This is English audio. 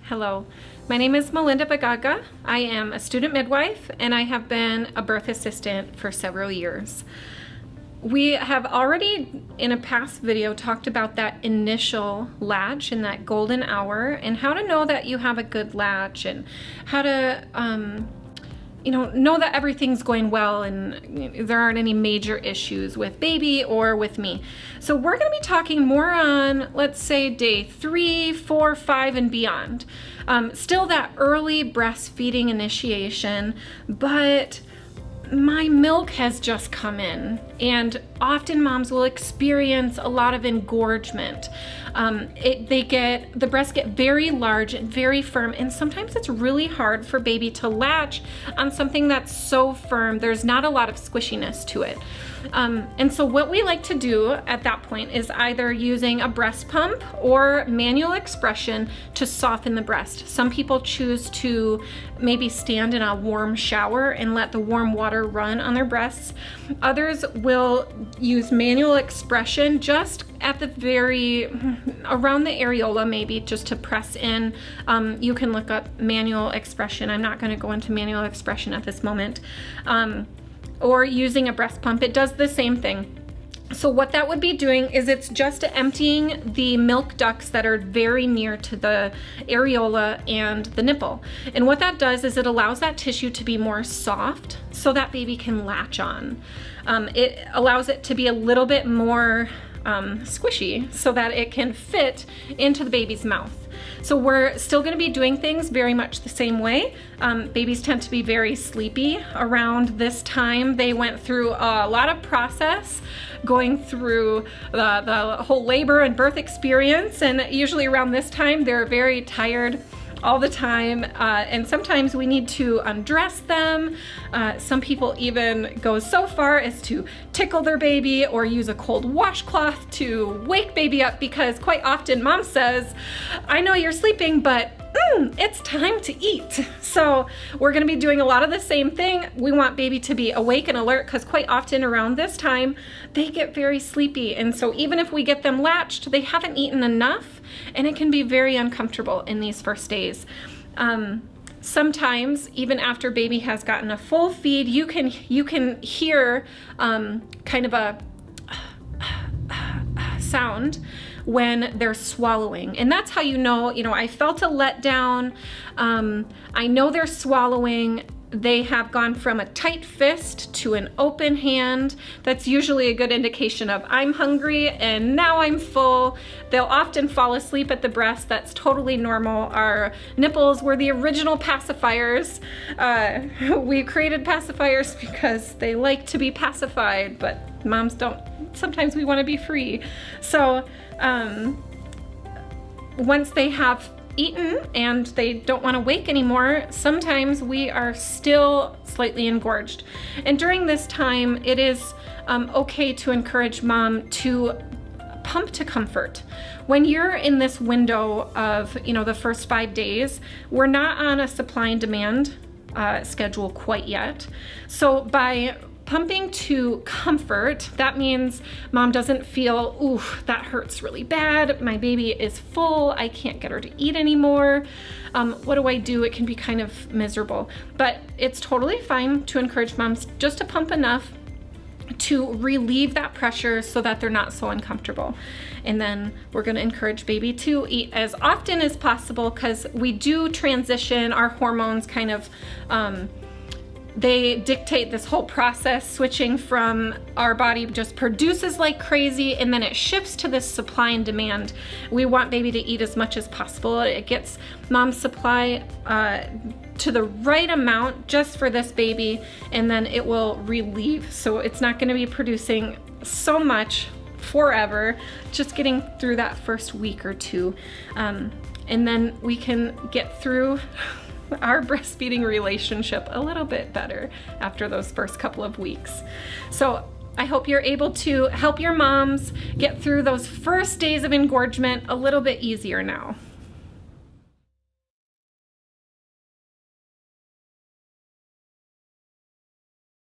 Hello, my name is Melinda Bagaga. I am a student midwife and I have been a birth assistant for several years. We have already in a past video talked about that initial latch and that golden hour and how to know that you have a good latch and how to know that everything's going well and there aren't any major issues with baby or with me. So we're going to be talking more on, let's say, day 3, 4, 5, and beyond. Still that early breastfeeding initiation, but my milk has just come in, and often moms will experience a lot of engorgement. The breasts get very large and very firm, and sometimes it's really hard for baby to latch on something that's so firm. There's not a lot of squishiness to it. And so what we like to do at that point is either using a breast pump or manual expression to soften the breast. Some people choose to maybe stand in a warm shower and let the warm water run on their breasts. Others will use manual expression just at the around the areola, maybe just to press in. You can look up manual expression. I'm not going to go into manual expression at this moment. Or using a breast pump, it does the same thing. So what that would be doing is it's just emptying the milk ducts that are very near to the areola and the nipple. And what that does is it allows that tissue to be more soft so that baby can latch on. It allows it to be a little bit more squishy so that it can fit into the baby's mouth. So we're still going to be doing things very much the same way. Babies tend to be very sleepy around this time. They went through a lot of process going through the whole labor and birth experience, and usually around this time they're very tired all the time, and sometimes we need to undress them. Some people even go so far as to tickle their baby or use a cold washcloth to wake baby up, because quite often mom says, I know you're sleeping, but it's time to eat. So we're going to be doing a lot of the same thing. We want baby to be awake and alert, because quite often around this time they get very sleepy, and so even if we get them latched, they haven't eaten enough, and it can be very uncomfortable in these first days. Sometimes even after baby has gotten a full feed, you can hear kind of a sound when they're swallowing, and that's how you know, I felt a letdown. I know they're swallowing. They have gone from a tight fist to an open hand. That's usually a good indication of I'm hungry and now I'm full. They'll often fall asleep at the breast. That's totally normal. Our nipples were the original pacifiers. We created pacifiers because they like to be pacified, but moms don't. Sometimes we want to be free. So once they have eaten and they don't want to wake anymore, sometimes we are still slightly engorged. And during this time, it is okay to encourage mom to pump to comfort. When you're in this window of the first 5 days, we're not on a supply and demand schedule quite yet. So by pumping to comfort, that means mom doesn't feel, ooh, that hurts really bad. My baby is full. I can't get her to eat anymore. What do I do? It can be kind of miserable, but it's totally fine to encourage moms just to pump enough to relieve that pressure so that they're not so uncomfortable. And then we're going to encourage baby to eat as often as possible, because we do transition. Our hormones kind of they dictate this whole process, switching from our body just produces like crazy and then it shifts to this supply and demand. We want baby to eat as much as possible. It gets mom's supply to the right amount just for this baby, and then it will relieve. So it's not going to be producing so much forever, just getting through that first week or two. And then we can get through our breastfeeding relationship a little bit better after those first couple of weeks. So I hope you're able to help your moms get through those first days of engorgement a little bit easier now.